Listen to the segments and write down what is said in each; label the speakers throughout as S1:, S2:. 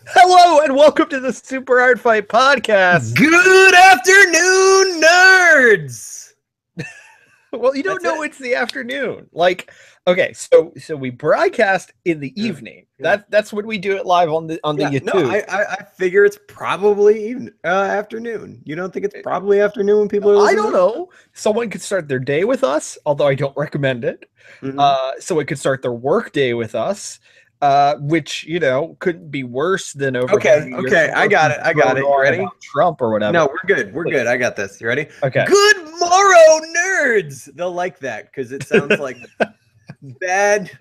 S1: Hello and welcome to the Super Art Fight Podcast.
S2: Good afternoon, nerds.
S1: Well, you don't know it's the afternoon. Okay, so we broadcast in the evening.
S2: Yeah.
S1: That's when we do it live on the YouTube.
S2: No, I figure it's probably afternoon. You don't think it's probably afternoon when people are listening?
S1: I don't know. Someone could start their day with us, although I don't recommend it. Someone could start their work day with us. Which couldn't be worse than over.
S2: Okay, I got it. You ready?
S1: Trump or whatever.
S2: No, we're good. I got this. You ready?
S1: Okay.
S2: Good morrow, nerds. They'll like that because it sounds like bad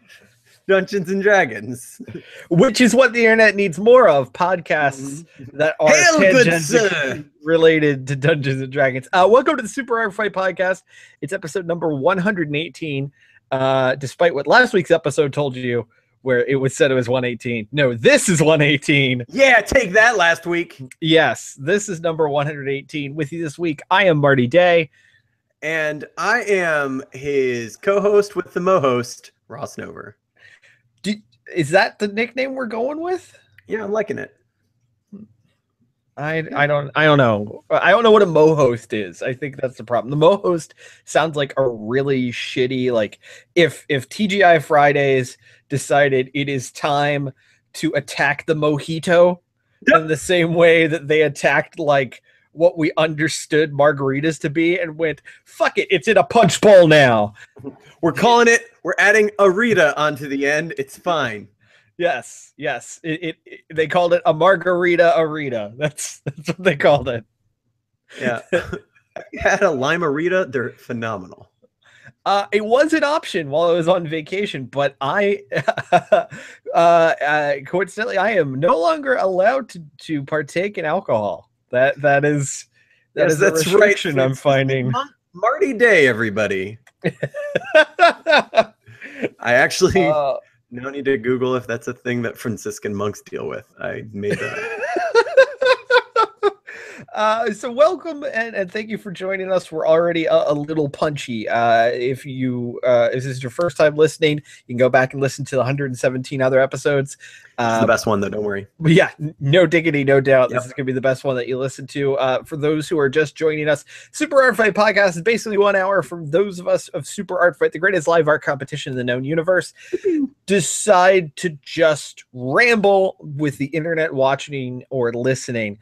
S2: Dungeons and Dragons,
S1: which is what the internet needs more of. Podcasts that are tangentially related to Dungeons and Dragons. Welcome to the Super Art Fight Podcast. It's episode number 118. Despite what last week's episode told you, where it was said it was 118. No, this is 118.
S2: Yeah, take that last week.
S1: Yes, this is number 118. With you this week, I am Marty Day.
S2: And I am his co-host with the mo-host, Ross Nover.
S1: Is that the nickname we're going with?
S2: Yeah, I'm liking it.
S1: I don't know. I don't know what a mo-host is. I think that's the problem. The mo-host sounds like a really shitty, like if TGI Fridays decided it is time to attack the mojito in the same way that they attacked like what we understood margaritas to be and went, fuck it, it's in a punch bowl now.
S2: We're calling it, we're adding a Rita onto the end. It's fine.
S1: Yes. They called it a margarita arita. That's what they called it.
S2: Yeah. Have you had a lime-a-rita? They're phenomenal.
S1: It was an option while I was on vacation, but I coincidentally I am no longer allowed to partake in alcohol. That's a restriction right. I'm finding.
S2: Marty Day, everybody. I actually now need to Google if that's a thing that Franciscan monks deal with. I made that.
S1: So welcome and thank you for joining us. We're already a little punchy. If this is your first time listening, you can go back and listen to the 117 other episodes.
S2: It's the best one, though. Don't worry.
S1: Yeah, no diggity, no doubt. Yep. This is going to be the best one that you listen to. For those who are just joining us, Super Art Fight Podcast is basically 1 hour from those of us of Super Art Fight, the greatest live art competition in the known universe, decide to just ramble with the internet watching or listening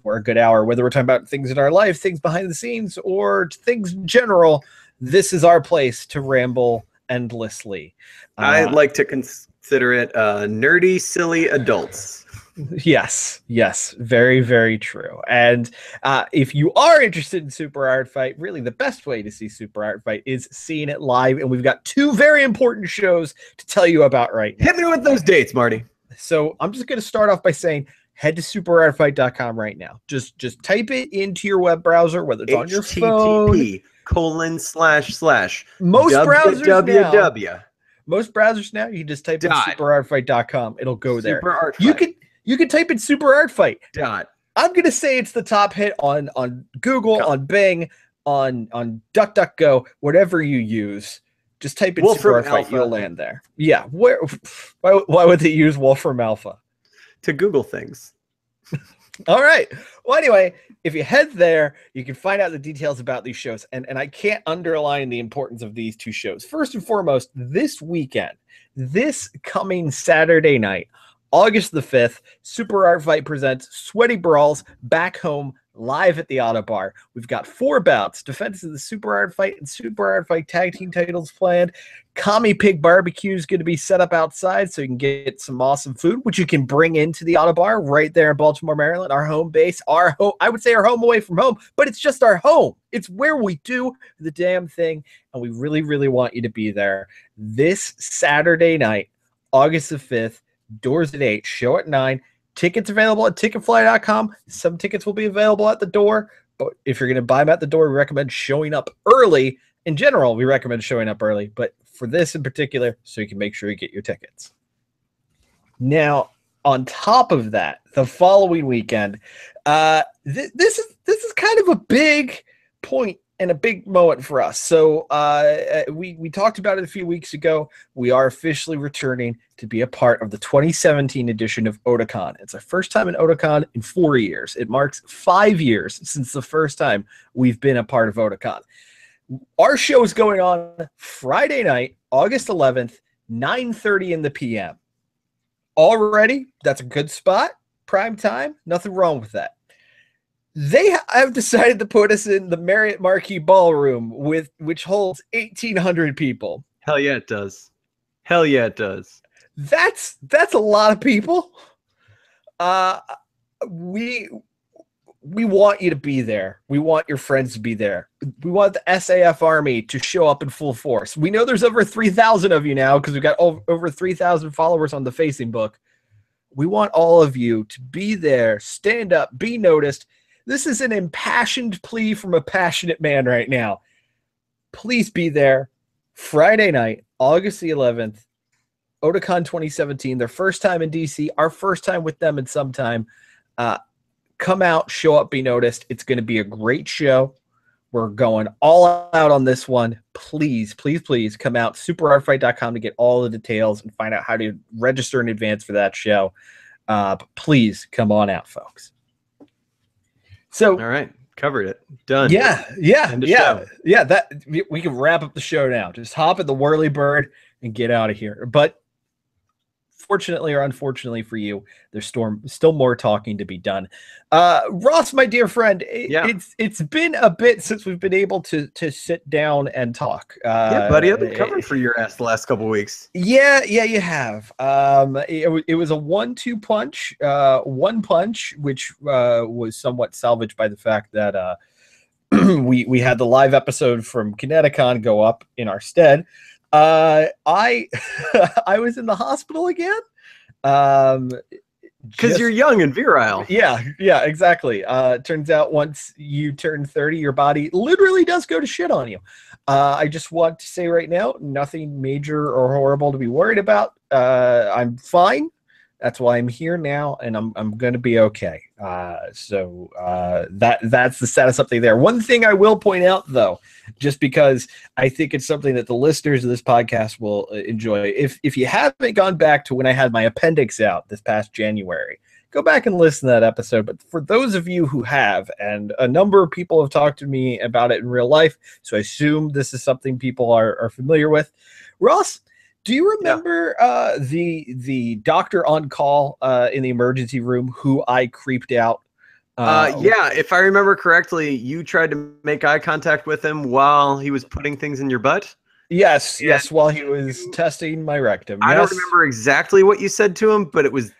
S1: for a good hour, whether we're talking about things in our life, things behind the scenes, or things in general. This is our place to ramble endlessly.
S2: I like to consider it nerdy, silly adults.
S1: Yes, very, very true. And if you are interested in Super Art Fight, really the best way to see Super Art Fight is seeing it live. And we've got 2 very important shows to tell you about right now.
S2: Hit me with those dates, Marty.
S1: So I'm just going to start off by saying, head to superartfight.com right now. Just type it into your web browser, whether it's on your phone.
S2: http://
S1: Most browsers
S2: www.
S1: now. Most browsers now, you can just type in superartfight.com. It'll go there. You can type in Super Art Fight. I'm gonna say it's the top hit on Google, on Bing, on DuckDuckGo, whatever you use. Just type in Super Art Fight, you'll land there. Yeah. Why would they use Wolfram Alpha?
S2: To Google things.
S1: All right. Well, anyway, if you head there, you can find out the details about these shows. And I can't underline the importance of these 2 shows. First and foremost, this weekend, this coming Saturday night, August the 5th, Super Art Fight presents Sweaty Brawls back home live at the Autobar. We've got 4 bouts, defense of the Super Art Fight and Super Art Fight tag team titles planned. Commie Pig Barbecue is going to be set up outside so you can get some awesome food, which you can bring into the Autobar right there in Baltimore, Maryland, our home base, I would say our home away from home, but it's just our home. It's where we do the damn thing, and we really, really want you to be there this Saturday night, August the 5th, doors at 8, show at 9. Tickets available at ticketfly.com. Some tickets will be available at the door, but if you're going to buy them at the door, we recommend showing up early. In general, we recommend showing up early, but for this in particular, so you can make sure you get your tickets. Now, on top of that, the following weekend, this is kind of a big point and a big moment for us. So we talked about it a few weeks ago. We are officially returning to be a part of the 2017 edition of Otakon. It's our first time in Otakon in 4 years. It marks 5 years since the first time we've been a part of Otakon. Our show is going on Friday night, August 11th, 9:30 in the p.m. Already, that's a good spot. Prime time, nothing wrong with that. They have decided to put us in the Marriott Marquis Ballroom, which holds 1,800 people.
S2: Hell yeah, it does. Hell yeah, it does.
S1: That's a lot of people. We want you to be there. We want your friends to be there. We want the SAF Army to show up in full force. We know there's over 3,000 of you now because we've got over 3,000 followers on the Facing Book. We want all of you to be there, stand up, be noticed. This is an impassioned plea from a passionate man right now. Please be there Friday night, August the 11th, Otakon 2017, their first time in DC, our first time with them in some time. Come out, show up, be noticed. It's going to be a great show. We're going all out on this one. Please, please, please come out. superartfight.com to get all the details and find out how to register in advance for that show. But please come on out, folks. So,
S2: all right, covered it. Done.
S1: Yeah. That we can wrap up the show now. Just hop in the whirly bird and get out of here. But fortunately or unfortunately for you, there's still more talking to be done. Ross, my dear friend, it's been a bit since we've been able to sit down and talk.
S2: Yeah, buddy, I've been covering for your ass the last couple of weeks.
S1: Yeah, you have. It was a 1-2 punch, one punch, which was somewhat salvaged by the fact that we had the live episode from Kineticon go up in our stead. I was in the hospital again.
S2: Because you're young and virile.
S1: Yeah, exactly. Turns out once you turn 30, your body literally does go to shit on you. I just want to say right now, nothing major or horrible to be worried about. I'm fine. That's why I'm here now, and I'm going to be okay. So that's the status update there. One thing I will point out, though, just because I think it's something that the listeners of this podcast will enjoy. If you haven't gone back to when I had my appendix out this past January, go back and listen to that episode. But for those of you who have, and a number of people have talked to me about it in real life, so I assume this is something people are familiar with. Ross, do you remember the doctor on call in the emergency room who I creeped out?
S2: Yeah, if I remember correctly, you tried to make eye contact with him while he was putting things in your butt?
S1: Yes, while he was testing my rectum.
S2: I don't remember exactly what you said to him, but it was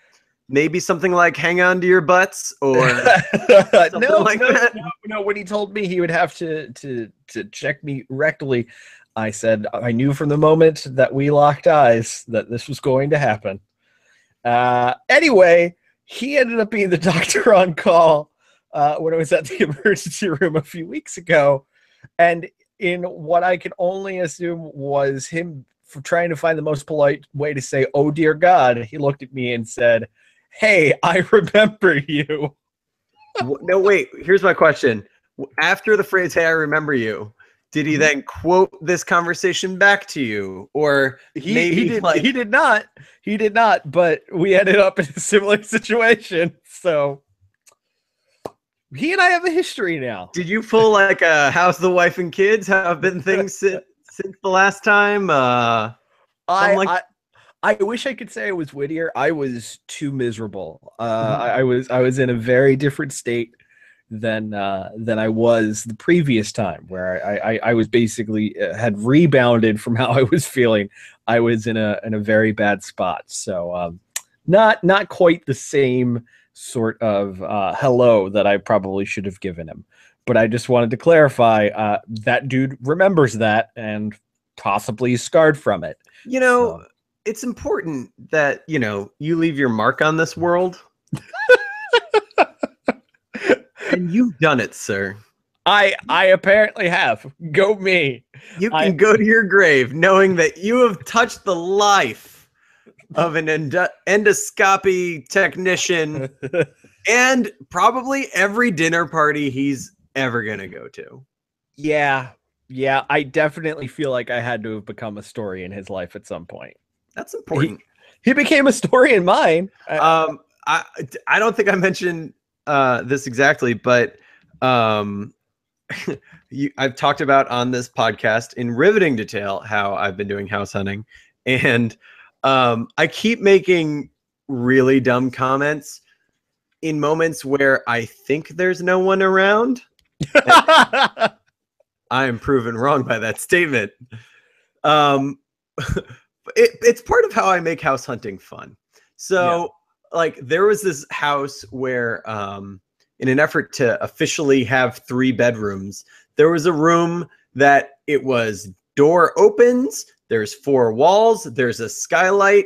S2: maybe something like hang on to your butts or something
S1: No, when he told me he would have to check me rectally, I said I knew from the moment that we locked eyes that this was going to happen. Anyway, he ended up being the doctor on call when I was at the emergency room a few weeks ago. And in what I can only assume was him for trying to find the most polite way to say, "Oh, dear God," he looked at me and said, "Hey, I remember you."
S2: No, wait. Here's my question. After the phrase, "Hey, I remember you," did he then quote this conversation back to you? Or
S1: he did not. He did not, but we ended up in a similar situation. So he and I have a history now.
S2: Did you pull like a how's the wife and kids? How have been things since the last time?
S1: I wish I could say I was wittier. I was too miserable. I was in a very different state than I was the previous time, where I was basically had rebounded from how I was feeling. I was in a very bad spot. So not quite the same sort of hello that I probably should have given him. But I just wanted to clarify that dude remembers that and possibly is scarred from it.
S2: You know, it's important that, you know, you leave your mark on this world. And you've done it, sir.
S1: I apparently have. Go me.
S2: You can go to your grave knowing that you have touched the life of an endoscopy technician and probably every dinner party he's ever going to go to.
S1: Yeah. Yeah. I definitely feel like I had to have become a story in his life at some point.
S2: That's important.
S1: He became a story in mine.
S2: I don't think I mentioned this exactly, but I've talked about on this podcast in riveting detail how I've been doing house hunting, and I keep making really dumb comments in moments where I think there's no one around. I am proven wrong by that statement. It's part of how I make house hunting fun. So like there was this house where in an effort to officially have 3 bedrooms, there was a room that it was door opens, there's 4 walls, there's a skylight.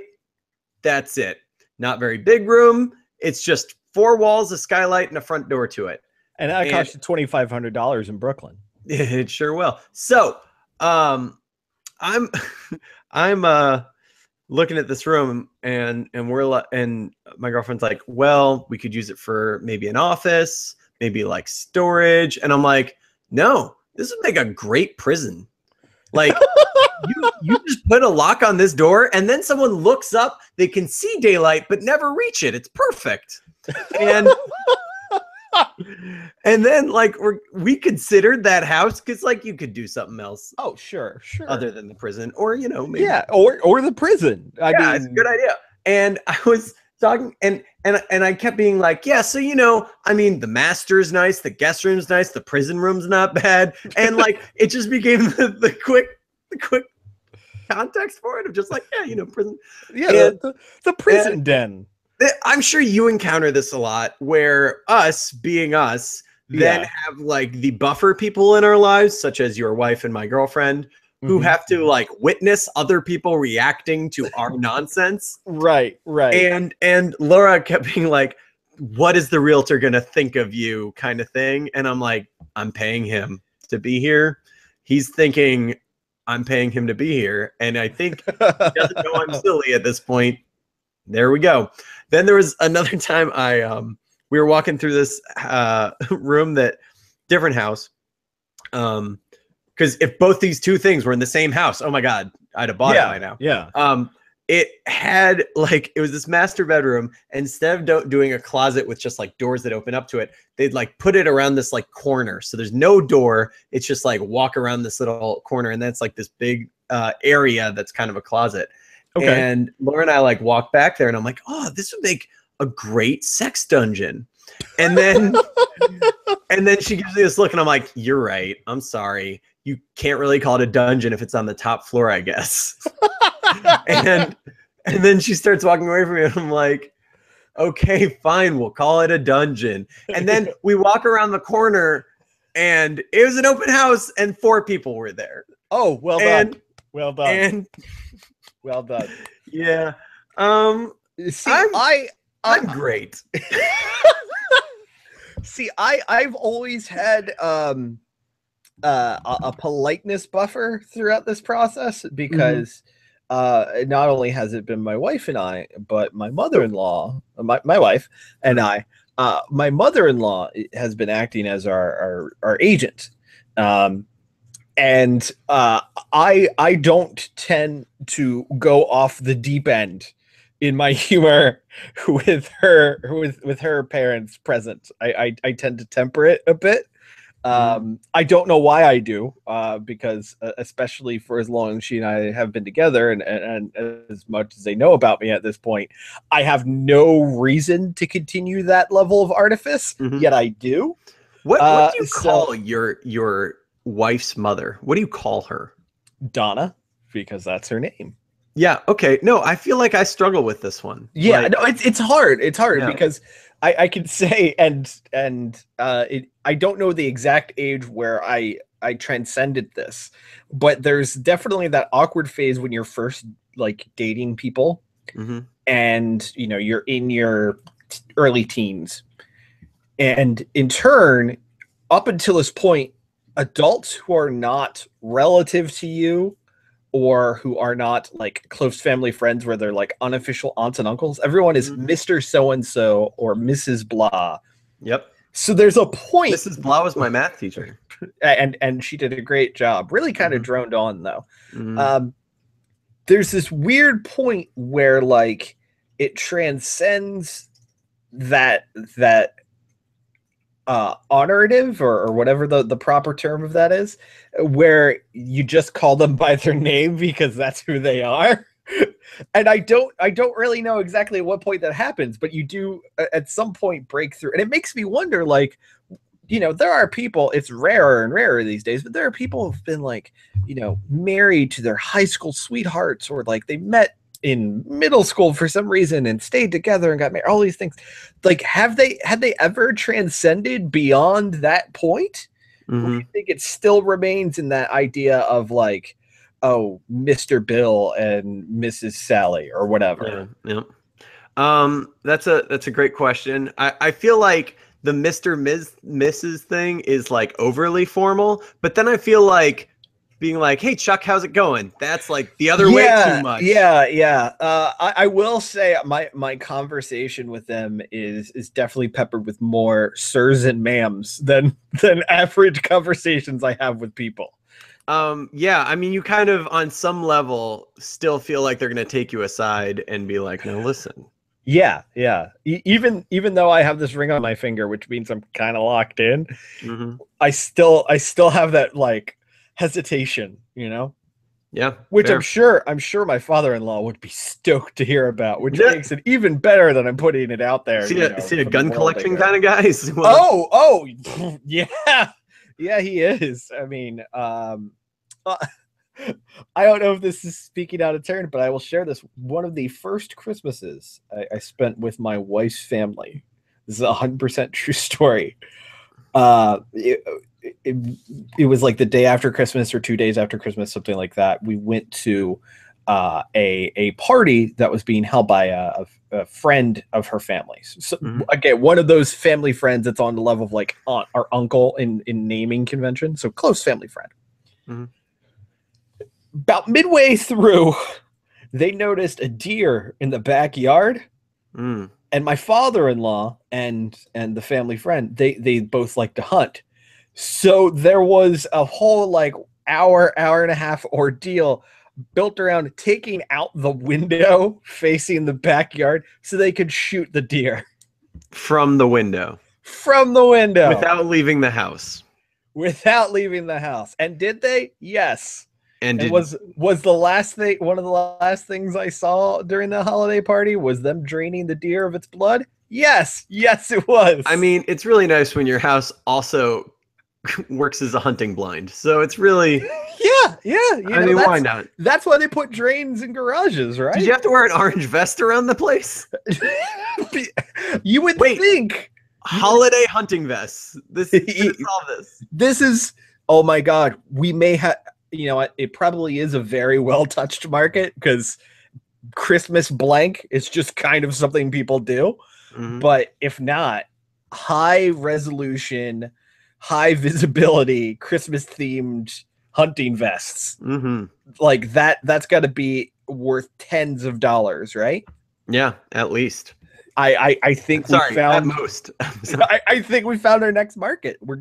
S2: That's it. Not very big room. It's just 4 walls, a skylight, and a front door to it.
S1: And that cost you $2,500 in Brooklyn.
S2: It sure will. So I'm looking at this room and my girlfriend's like, well, we could use it for maybe an office, maybe like storage. And I'm like, no, this would make a great prison. Like you just put a lock on this door and then someone looks up, they can see daylight, but never reach it. It's perfect. And then like we considered that house because like you could do something else.
S1: Oh, sure.
S2: Other than the prison, or maybe.
S1: Yeah, or the prison. I mean,
S2: it's a good idea. And I was talking, and I kept being like, yeah, so I mean, the master's nice, the guest room's nice, the prison room's not bad, and like it just became the quick context for it of just like, yeah, prison.
S1: Yeah, the prison den.
S2: I'm sure you encounter this a lot where us being us then have like the buffer people in our lives, such as your wife and my girlfriend, who have to like witness other people reacting to our nonsense.
S1: Right.
S2: And Laura kept being like, what is the realtor going to think of you kind of thing? And I'm like, I'm paying him to be here. He's thinking I'm paying him to be here. And I think he doesn't know I'm silly at this point. There we go. Then there was another time we were walking through this room, different house. Because if both these two things were in the same house, oh my God, I'd have bought it by now.
S1: Yeah.
S2: It had like, it was this master bedroom. Instead of doing a closet with just like doors that open up to it, they'd like put it around this like corner. So there's no door. It's just like walk around this little corner. And then it's like this big area that's kind of a closet. Okay. And Laura and I like walk back there and I'm like, oh, this would make a great sex dungeon. And then she gives me this look and I'm like, you're right. I'm sorry. You can't really call it a dungeon if it's on the top floor, I guess. and then she starts walking away from me and I'm like, okay, fine. We'll call it a dungeon. And then we walk around the corner and it was an open house and 4 people were there.
S1: Oh, well done. Well done. Well done.
S2: Yeah.
S1: See,
S2: I'm great.
S1: See, I've always had a politeness buffer throughout this process because not only has it been my wife and I, but my mother-in-law, my wife and I, my mother-in-law has been acting as our agent. And I don't tend to go off the deep end in my humor with her parents present. I tend to temper it a bit. I don't know why I do, because especially for as long as she and I have been together and as much as they know about me at this point, I have no reason to continue that level of artifice, yet I do.
S2: What do you call your wife's mother? What do you call her?
S1: Donna, because that's her name.
S2: Yeah. Okay. No, I feel like I struggle with this one.
S1: Yeah. Like, no, it's hard. It's hard because I can say I don't know the exact age where I transcended this, but there's definitely that awkward phase when you're first like dating people, and you're in your early teens, and in turn, up until this point, adults who are not relative to you or who are not like close family friends where they're like unofficial aunts and uncles, everyone is Mr. So-and-so or Mrs. Blah.
S2: Yep.
S1: So there's a point.
S2: Mrs. Blah was my math teacher.
S1: and she did a great job. Really kind of droned on though.
S2: Mhm.
S1: There's this weird point where like it transcends that honorative or whatever the proper term of that is, where you just call them by their name because that's who they are. And I don't really know exactly at what point that happens, but you do at some point break through. And it makes me wonder, like, you know, there are people, it's rarer and rarer these days, but there are people who've been like, you know, married to their high school sweethearts, or like they met in middle school for some reason and stayed together and got married, all these things. Like, had they ever transcended beyond that point? Or do you think it still remains in that idea of like, oh, Mr. Bill and Mrs. Sally or whatever?
S2: Yeah. That's a great question. I feel like the Mr. Mrs. thing is like overly formal, but then I feel like being like, hey Chuck, how's it going? That's like the other way too much.
S1: Yeah. I will say my conversation with them is definitely peppered with more sirs and ma'ams than average conversations I have with people.
S2: Yeah, I mean, you kind of on some level still feel like they're gonna take you aside and be like, no, listen.
S1: Yeah. Even though I have this ring on my finger, which means I'm kind of locked in, I still have that like hesitation, you know?
S2: Yeah.
S1: Which
S2: fair.
S1: I'm sure my father-in-law would be stoked to hear about, which makes it even better than I'm putting it out there.
S2: Is he a gun collection kind of guy?
S1: Oh, yeah. Yeah, he is. I mean, I don't know if this is speaking out of turn, but I will share this. One of the first Christmases I spent with my wife's family. This is 100% true story. It was like the day after Christmas or 2 days after Christmas, something like that. We went to a party that was being held by a friend of her family's. So, again, one of those family friends that's on the level of like aunt or uncle in naming convention. So close family friend. About midway through, they noticed a deer in the backyard. And my father-in-law and the family friend, they both like to hunt. So there was a whole like hour and a half ordeal built around taking out the window facing the backyard so they could shoot the deer.
S2: From the window.
S1: Without
S2: leaving the house.
S1: And did they? Yes. And was the last thing, one of the last things I saw during the holiday party was them draining the deer of its blood? Yes, it was.
S2: I mean, it's really nice when your house also works as a hunting blind. So it's really
S1: yeah.
S2: I mean, why not?
S1: That's why they put drains in garages, right?
S2: Did you have to wear an orange vest around the place?
S1: You would think.
S2: Holiday hunting vests. This is all this.
S1: This is, oh my God. We may have, you know, it probably is a very well touched market because Christmas blank is just kind of something people do. But if not, high resolution, high visibility, Christmas themed hunting vests. Like that's got to be worth tens of dollars, right?
S2: Yeah, at least.
S1: I think we found
S2: at most.
S1: I think we found our next market. We're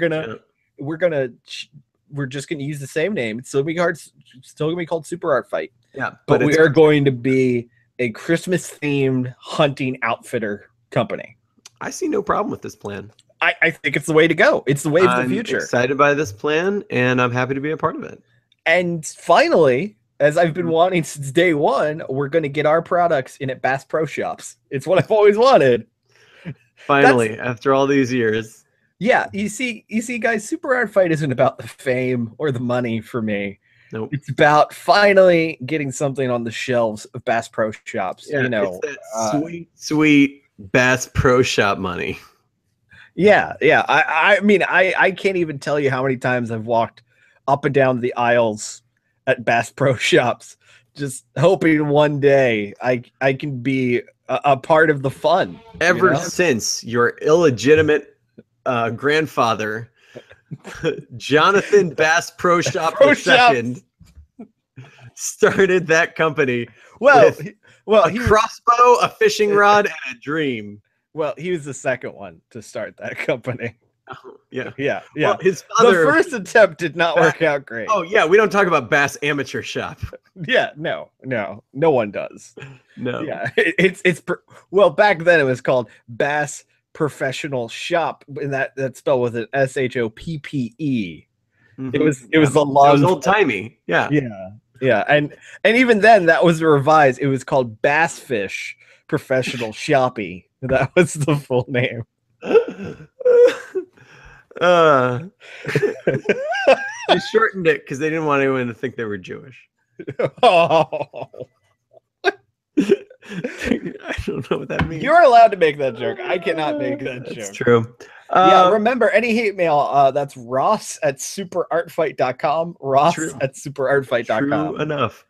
S1: just gonna use the same name. It's still gonna be called Super Art Fight.
S2: Yeah,
S1: but we are going to be a Christmas themed hunting outfitter company.
S2: I see no problem with this plan.
S1: I think it's the way to go. It's the way of the future.
S2: I'm excited by this plan, and I'm happy to be a part of it.
S1: And finally, as I've been wanting since day one, we're going to get our products in at Bass Pro Shops. It's what I've always wanted.
S2: Finally, after all these years.
S1: Yeah, you see, guys, Super Art Fight isn't about the fame or the money for me.
S2: Nope.
S1: It's about finally getting something on the shelves of Bass Pro Shops.
S2: Yeah,
S1: you know,
S2: it's that sweet Bass Pro Shop money.
S1: Yeah. I mean, I can't even tell you how many times I've walked up and down the aisles at Bass Pro Shops, just hoping one day I can be a part of the fun.
S2: Ever since your illegitimate grandfather, Jonathan Bass Pro Shop II, started that company.
S1: Well,
S2: a crossbow, a fishing rod, and a dream.
S1: Well, he was the second one to start that company. Yeah.
S2: Well, his
S1: The
S2: father.
S1: first attempt did not work out great.
S2: Oh yeah, we don't talk about Bass Amateur Shop.
S1: Yeah, no one does.
S2: No.
S1: Yeah, well, back then it was called Bass Professional Shop, and that's spelled with an SHOPPE.
S2: Mhm.
S1: It was the long.
S2: It was old timey. Yeah.
S1: Yeah, and even then that was revised. It was called Bass Fish Professional Shoppy. That was the full name.
S2: They shortened it because they didn't want anyone to think they were Jewish.
S1: Oh.
S2: I don't know what that means.
S1: You're allowed to make that joke. I cannot make that joke.
S2: That's true.
S1: Yeah, remember, any hate mail, that's ross@superartfight.com. Ross
S2: True.
S1: at superartfight.com.
S2: True enough.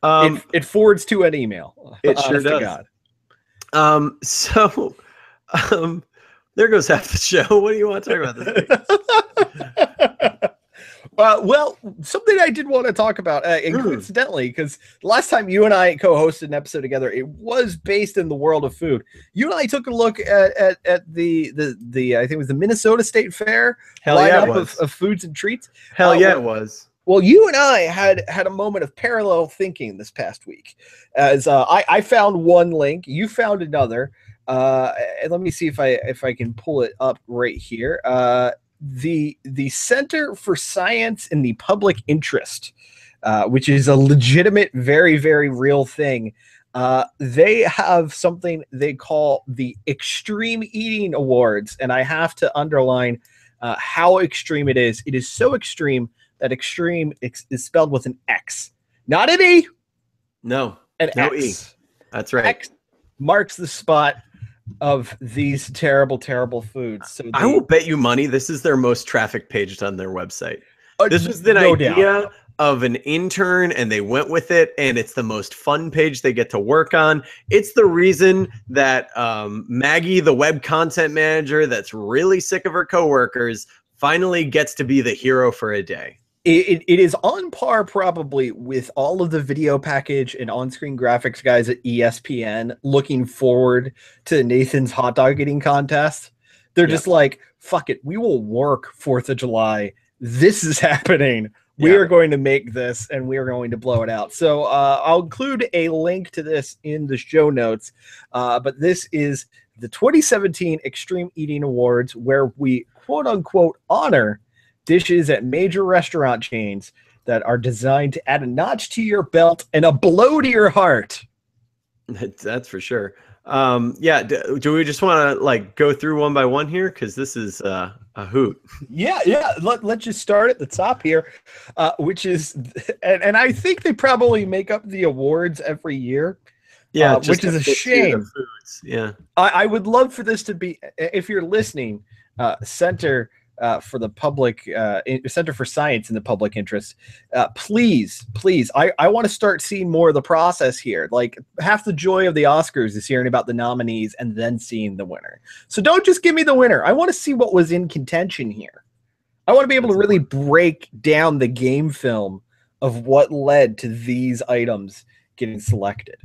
S1: It forwards to an email.
S2: It sure does. There goes half the show. What do you want to talk about this week?
S1: Well, something I did want to talk about, and coincidentally, because last time you and I co-hosted an episode together, it was based in the world of food. You and I took a look at the I think it was the Minnesota State Fair lineup of foods and treats.
S2: Hell yeah, it was.
S1: Well, you and I had a moment of parallel thinking this past week, as I found one link, you found another. And let me see if I can pull it up right here. The Center for Science in the Public Interest, which is a legitimate, very, very real thing. They have something they call the Extreme Eating Awards, and I have to underline how extreme it is. It is so extreme that extreme is spelled with an X, not an E.
S2: No,
S1: an
S2: no
S1: X.
S2: E. That's right.
S1: X marks the spot of these terrible, terrible foods. So
S2: I will bet you money this is their most traffic page on their website. This was the
S1: no
S2: idea
S1: doubt.
S2: Of an intern, and they went with it, and it's the most fun page they get to work on. It's the reason that Maggie, the web content manager that's really sick of her coworkers, finally gets to be the hero for a day.
S1: It is on par probably with all of the video package and on-screen graphics guys at ESPN looking forward to Nathan's hot dog eating contest. They're just like, fuck it, we will work 4th of July. This is happening. We are going to make this, and we are going to blow it out. So I'll include a link to this in the show notes. But this is the 2017 Extreme Eating Awards, where we quote-unquote honor dishes at major restaurant chains that are designed to add a notch to your belt and a blow to your heart.
S2: That's for sure. Do we just want to like go through one by one here? Because this is a hoot. Yeah.
S1: Let's just start at the top here, which is, and I think they probably make up the awards every year.
S2: Yeah,
S1: which is a shame.
S2: Yeah,
S1: I would love for this to be, if you're listening, Center for the Public, Center for Science in the Public Interest, please, I want to start seeing more of the process here. Like, half the joy of the Oscars is hearing about the nominees and then seeing the winner. So don't just give me the winner. I want to see what was in contention here. I want to be able to really break down the game film of what led to these items getting selected.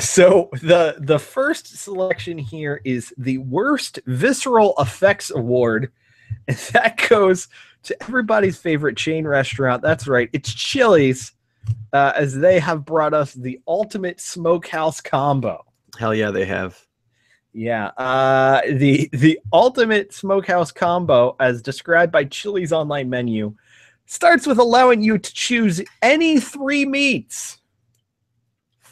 S1: So the first selection here is the Worst Visceral Effects Award, and that goes to everybody's favorite chain restaurant. That's right, it's Chili's, as they have brought us the Ultimate Smokehouse Combo.
S2: Hell yeah, they have.
S1: Yeah, the Ultimate Smokehouse Combo, as described by Chili's online menu, starts with allowing you to choose any 3 meats.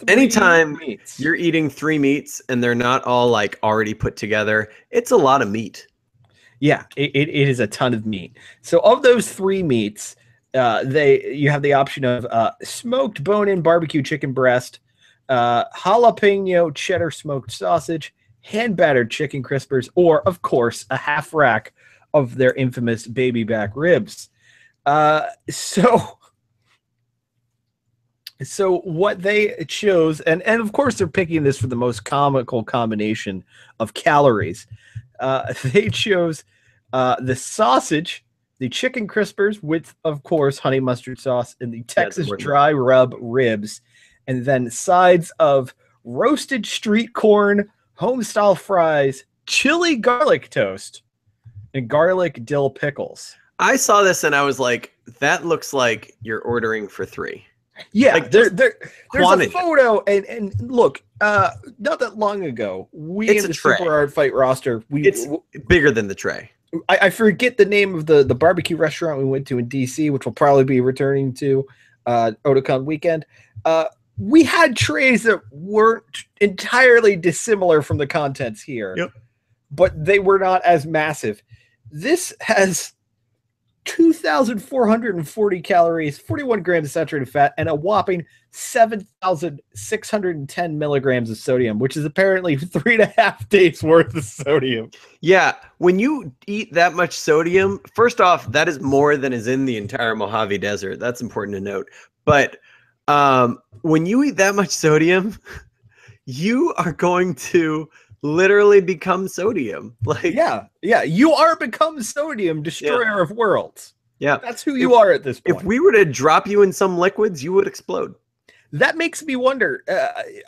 S2: Anytime you're eating 3 meats and they're not all like already put together, it's a lot of meat.
S1: Yeah, it is a ton of meat. So of those 3 meats, you have the option of smoked bone-in barbecue chicken breast, jalapeno cheddar smoked sausage, hand-battered chicken crispers, or of course a half rack of their infamous baby back ribs. So what they chose, and of course they're picking this for the most comical combination of calories. They chose the sausage, the chicken crispers with, of course, honey mustard sauce, and the Texas dry rub ribs, and then sides of roasted street corn, home-style fries, chili garlic toast, and garlic dill pickles.
S2: I saw this and I was like, that looks like you're ordering for 3.
S1: Yeah,
S2: Like,
S1: there's
S2: quantity.
S1: a photo, and look, not that long ago, we
S2: It's
S1: in
S2: a
S1: the
S2: tray.
S1: Super Hard Fight roster,
S2: It's bigger than the tray.
S1: I forget the name of the barbecue restaurant we went to in DC, which will probably be returning to Otakon weekend. We had trays that weren't entirely dissimilar from the contents here,
S2: Yep.
S1: but they were not as massive. This has 2,440 calories, 41 grams of saturated fat, and a whopping 7,610 milligrams of sodium, which is apparently 3.5 days worth of sodium.
S2: Yeah, when you eat that much sodium, first off, that is more than is in the entire Mojave Desert. That's important to note. But when you eat that much sodium, you are going to literally become sodium. Like,
S1: yeah, you are become sodium, destroyer of worlds.
S2: Yeah,
S1: that's who you are at this point.
S2: If we were to drop you in some liquids, you would explode.
S1: That makes me wonder.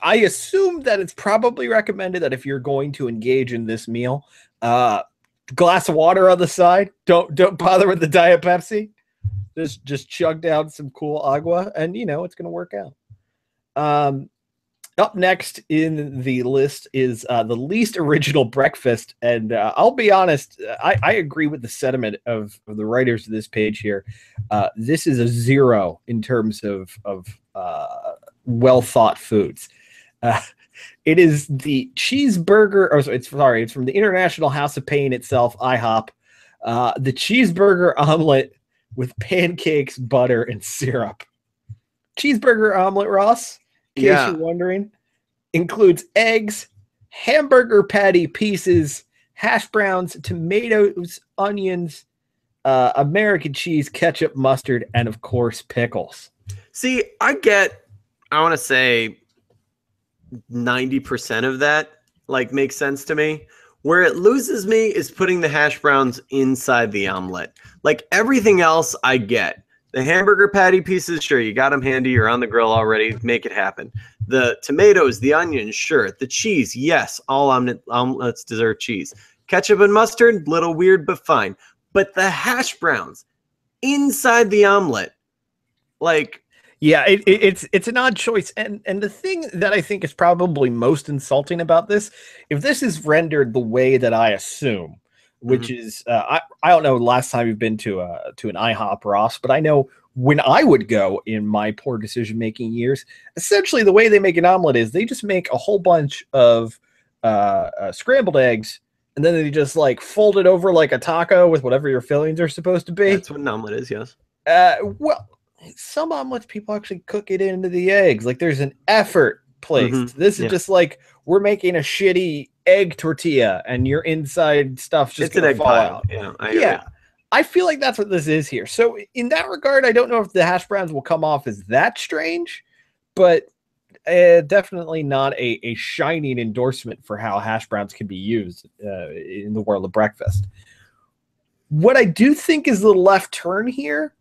S1: I assume that it's probably recommended that if you're going to engage in this meal, glass of water on the side. Don't bother with the Diet Pepsi. Just chug down some cool agua, and it's going to work out. Up next in the list is the least original breakfast, and I'll be honest, I agree with the sentiment of the writers of this page here. This is a 0 in terms of well thought foods. It is the cheeseburger. It's from the International House of Pain itself, IHOP. The cheeseburger omelet with pancakes, butter, and syrup. Cheeseburger omelet, Ross, in case you're wondering, includes eggs, hamburger patty pieces, hash browns, tomatoes, onions, American cheese, ketchup, mustard, and of course, pickles.
S2: See, I want to say 90% of that makes sense to me. Where it loses me is putting the hash browns inside the omelet. Like everything else I get. The hamburger patty pieces, sure, you got them handy. You're on the grill already. Make it happen. The tomatoes, the onions, sure. The cheese, yes. All omelets deserve cheese. Ketchup and mustard, little weird, but fine. But the hash browns inside the omelet,
S1: yeah, it's an odd choice. And the thing that I think is probably most insulting about this, if this is rendered the way that I assume, which is I don't know last time you've been to an IHOP, Ross, but I know when I would go in my poor decision making years, essentially the way they make an omelet is they just make a whole bunch of scrambled eggs, and then they just fold it over like a taco with whatever your fillings are supposed to be.
S2: That's what an omelet is, yes.
S1: Well, some omelets people actually cook it into the eggs. There's an effort placed. This is just we're making a shitty egg tortilla and your inside stuff's just gonna fall out.
S2: Yeah,
S1: I feel like that's what this is here. So in that regard, I don't know if the hash browns will come off as that strange, but definitely not a shining endorsement for how hash browns can be used in the world of breakfast. What I do think is the left turn here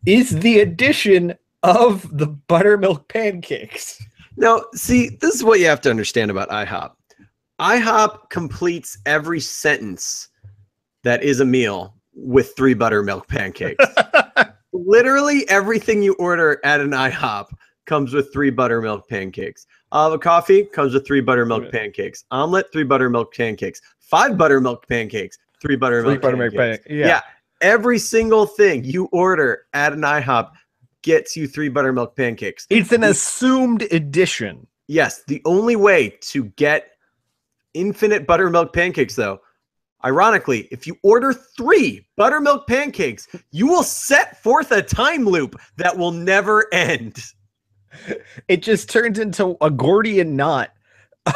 S1: is the addition of the buttermilk pancakes.
S2: Now, see, this is what you have to understand about IHOP. IHOP completes every sentence that is a meal with 3 buttermilk pancakes. Literally everything you order at an IHOP comes with 3 buttermilk pancakes. A coffee comes with 3 buttermilk pancakes. Omelet, 3 buttermilk pancakes. 5 buttermilk pancakes, 3 buttermilk pancakes. Yeah. Every single thing you order at an IHOP gets you 3 buttermilk pancakes.
S1: It's an assumed addition.
S2: Yes. The only way to get infinite buttermilk pancakes, though, ironically, if you order 3 buttermilk pancakes, you will set forth a time loop that will never end.
S1: It just turns into a Gordian knot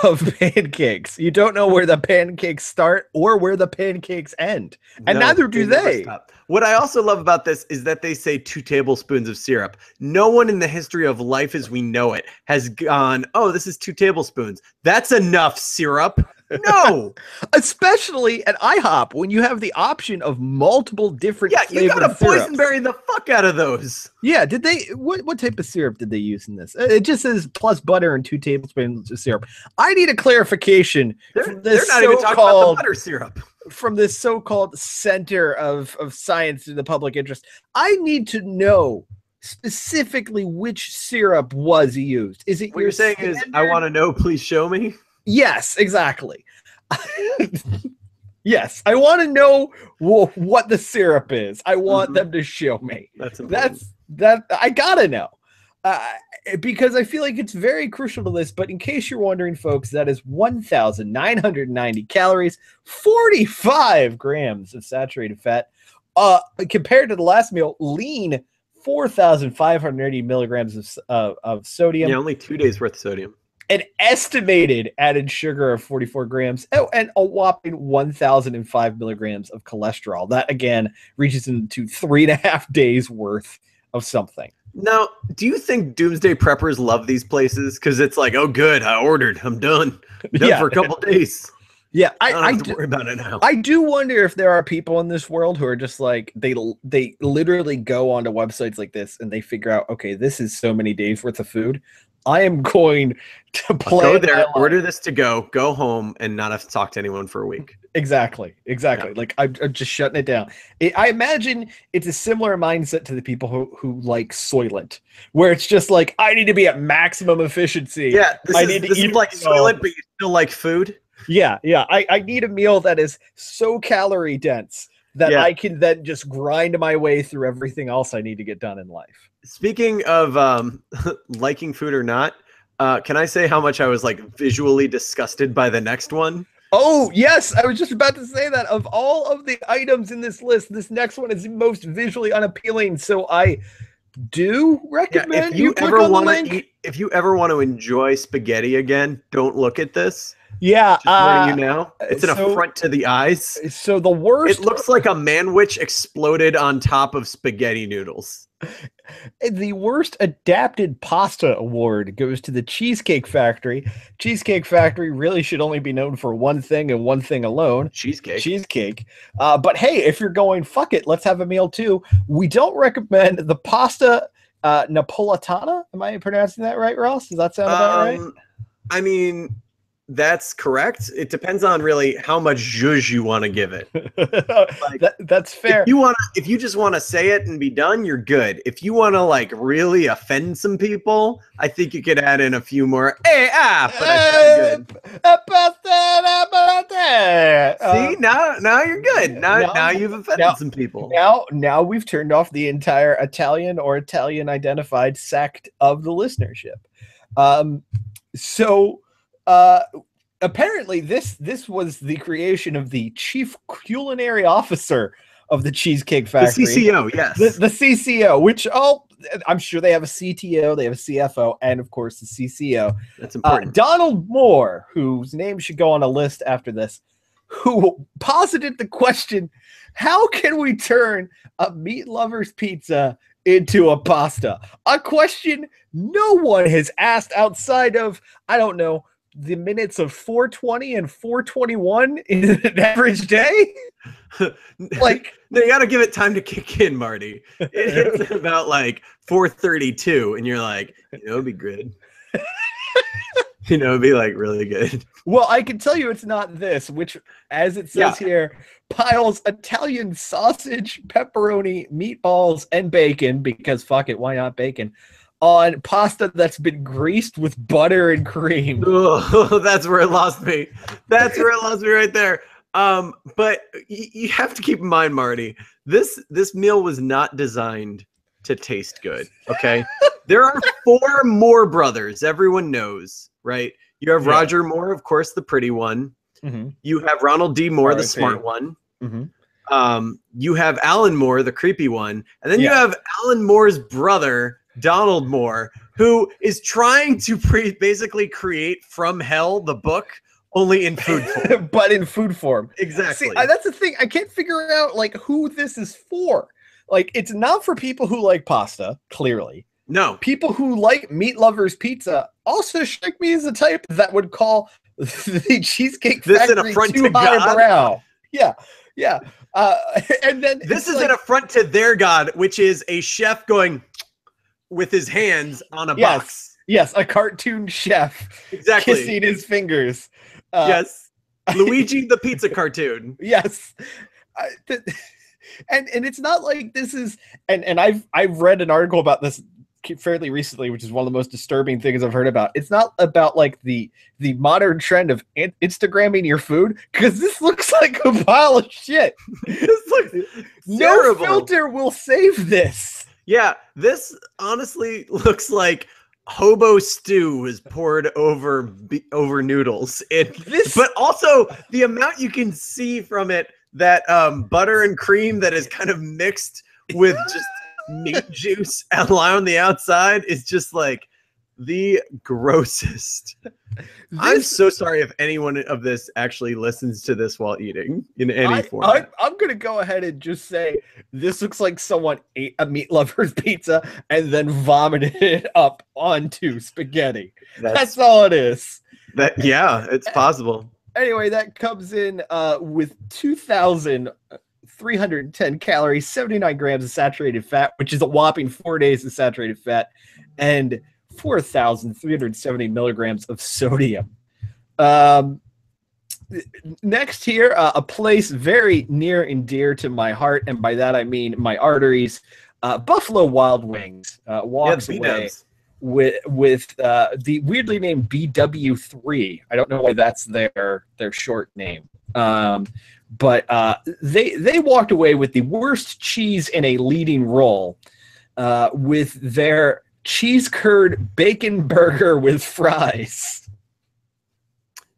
S1: of pancakes. You don't know where the pancakes start or where the pancakes end. And neither do they.
S2: What I also love about this is that they say 2 tablespoons of syrup. No one in the history of life as we know it has gone, oh, this is 2 tablespoons. That's enough syrup. No.
S1: Especially at IHOP when you have the option of multiple different
S2: you gotta boysenberry the fuck out of those.
S1: Yeah, did they what type of syrup did they use in this? It just says plus butter and 2 tablespoons of syrup. I need a clarification.
S2: They're not even talking about the butter syrup.
S1: from this so-called center of science in the public interest, I need to know specifically which syrup was used. Is it
S2: what you're saying is, I want to know, please show me?
S1: Yes, exactly. Yes, I want to know what the syrup is. I want them to show me. That I gotta know. Because I feel like it's very crucial to this, but in case you're wondering, folks, that is 1,990 calories, 45 grams of saturated fat. Compared to the last meal, lean, 4,580 milligrams of sodium.
S2: Yeah, only 2 days worth of sodium.
S1: An estimated added sugar of 44 grams, and a whopping 1,005 milligrams of cholesterol. That, again, reaches into 3.5 days worth of something.
S2: Now, do you think doomsday preppers love these places? Because it's like, oh, good, I ordered, I'm done. Done for a couple days.
S1: Yeah,
S2: I don't have to worry about it now.
S1: I do wonder if there are people in this world who are just like, they literally go onto websites like this and they figure out, okay, this is so many days worth of food. I am going to
S2: go there, order this to go home, and not have to talk to anyone for a week.
S1: Exactly. Yeah. Like I'm just shutting it down. I imagine it's a similar mindset to the people who like Soylent, where it's just like, I need to be at maximum efficiency.
S2: Yeah, this is like Soylent, but you still like food.
S1: Yeah. I need a meal that is so calorie dense that I can then just grind my way through everything else I need to get done in life.
S2: Speaking of liking food or not, can I say how much I was like visually disgusted by the next one?
S1: Oh, yes. I was just about to say that of all of the items in this list, this next one is the most visually unappealing. So I do recommend
S2: if you ever want to eat, if you ever want to enjoy spaghetti again, don't look at this.
S1: Yeah,
S2: just warning you now. It's an affront to the eyes.
S1: So the worst.
S2: It looks like a manwich exploded on top of spaghetti noodles.
S1: The worst adapted pasta award goes to the Cheesecake Factory. Cheesecake Factory really should only be known for one thing and one thing alone: cheesecake. But hey, if you're going, fuck it, let's have a meal too. We don't recommend the pasta Napolitana. Am I pronouncing that right, Ross? Does that sound about right?
S2: I mean, that's correct. It depends on really how much zhuzh you want to give it. Like,
S1: that's fair.
S2: If you just want to say it and be done, you're good. If you want to like really offend some people, I think you could add in a few more. But I think good. See, now you're good. Now you've offended some people.
S1: Now we've turned off the entire Italian or Italian identified sect of the listenership. Apparently this was the creation of the chief culinary officer of the Cheesecake Factory.
S2: The CCO, yes.
S1: The CCO, which I'm sure they have a CTO, they have a CFO, and of course the CCO.
S2: That's important.
S1: Donald Moore, whose name should go on a list after this, who posited the question, how can we turn a meat lover's pizza into a pasta? A question no one has asked outside of, I don't know, the minutes of 420 and 421 in an average day. Like,
S2: they got to give it time to kick in, Marty. It hits about like 4:32, and you're like, it'd be good. It'd be like really good.
S1: Well, I can tell you it's not this, which, as it says here, piles Italian sausage, pepperoni, meatballs, and bacon, because fuck it, why not bacon, on pasta that's been greased with butter and cream.
S2: Oh, that's where it lost me. That's where it lost me right there. But you have to keep in mind, Marty, this meal was not designed to taste good. Okay. There are 4 Moore brothers. Everyone knows, right? You have Roger Moore, of course, the pretty one. Mm-hmm. You have Ronald D. Moore, the smart one. Mm-hmm. You have Alan Moore, the creepy one. And then you have Alan Moore's brother, Donald Moore, who is trying to basically create From Hell, the book, only in food form.
S1: But in food form.
S2: Exactly.
S1: See, that's the thing. I can't figure out like who this is for. Like, it's not for people who like pasta, clearly.
S2: No.
S1: People who like meat lovers pizza also strike me as the type that would call the Cheesecake Factory too highbrow. Yeah. And then
S2: this is an affront to their god, which is a chef going with his hands on a box.
S1: Yes, a cartoon chef kissing his fingers.
S2: Yes. Luigi the pizza cartoon.
S1: Yes. And it's not like this is, and I've read an article about this fairly recently, which is one of the most disturbing things I've heard about. It's not about like the modern trend of Instagramming your food, because this looks like a pile of shit.
S2: This looks
S1: no
S2: terrible.
S1: filter will save this.
S2: Yeah, this honestly looks like hobo stew is poured over noodles. But also the amount you can see from it, that butter and cream that is kind of mixed with just meat juice on the outside, is just like the grossest. I'm so sorry if anyone of this actually listens to this while eating in any form.
S1: I'm going to go ahead and just say this looks like someone ate a meat lover's pizza and then vomited it up onto spaghetti. That's all it is.
S2: Yeah, it's possible.
S1: Anyway, that comes in with 2,310 calories, 79 grams of saturated fat, which is a whopping 4 days of saturated fat, and 4,370 milligrams of sodium. Next here, a place very near and dear to my heart, and by that I mean my arteries. Buffalo Wild Wings walks away with the weirdly named BW3. I don't know why that's their short name. But they walked away with the worst cheese in a leading role with their cheese curd bacon burger with fries.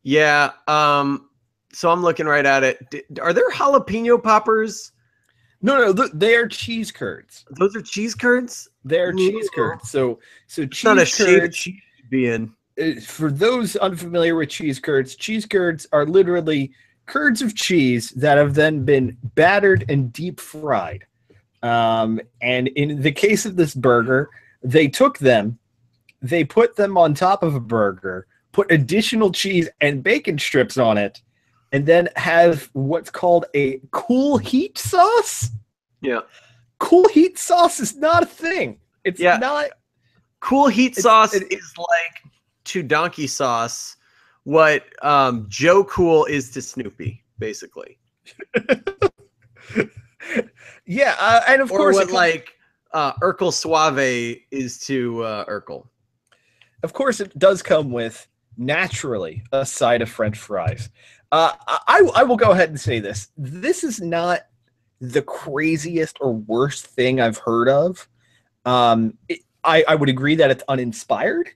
S2: Yeah. So I'm looking right at it. Are there jalapeno poppers?
S1: No, they are cheese curds.
S2: Those are cheese curds?
S1: They're cheese curds. So cheese
S2: not a
S1: curds,
S2: shaved cheese to be in.
S1: For those unfamiliar with cheese curds are literally curds of cheese that have then been battered and deep fried. And in the case of this burger, they took them, they put them on top of a burger, put additional cheese and bacon strips on it, and then have what's called a cool heat sauce. Yeah. Cool heat sauce is not a thing. It's not.
S2: Cool heat sauce is like to donkey sauce what Joe Cool is to Snoopy, basically.
S1: Yeah, and of course,
S2: what Urkel Suave is to Urkel.
S1: Of course, it does come with naturally a side of French fries. I will go ahead and say this. This is not the craziest or worst thing I've heard of. I would agree that it's uninspired.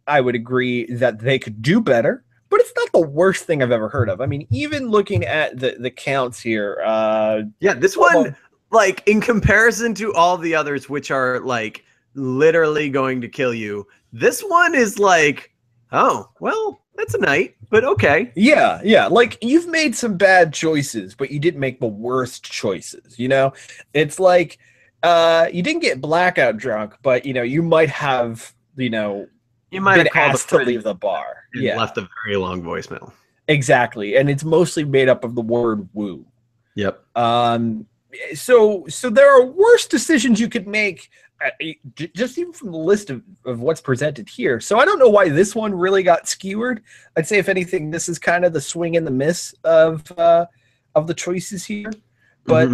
S1: I would agree that they could do better, but it's not the worst thing I've ever heard of. I mean, even looking at the counts here.
S2: This one, like, in comparison to all the others, which are, like, literally going to kill you, this one is like, oh, well, that's a night, but okay.
S1: Yeah. Like, you've made some bad choices, but you didn't make the worst choices, you know? It's like, you didn't get blackout drunk, but, you know, you might have, you might have called asked to leave the bar.
S2: And left a very long voicemail.
S1: Exactly. And it's mostly made up of the word woo.
S2: Yep.
S1: So there are worse decisions you could make, just even from the list of what's presented here. So I don't know why this one really got skewered. I'd say, if anything, this is kind of the swing and the miss of the choices here. But,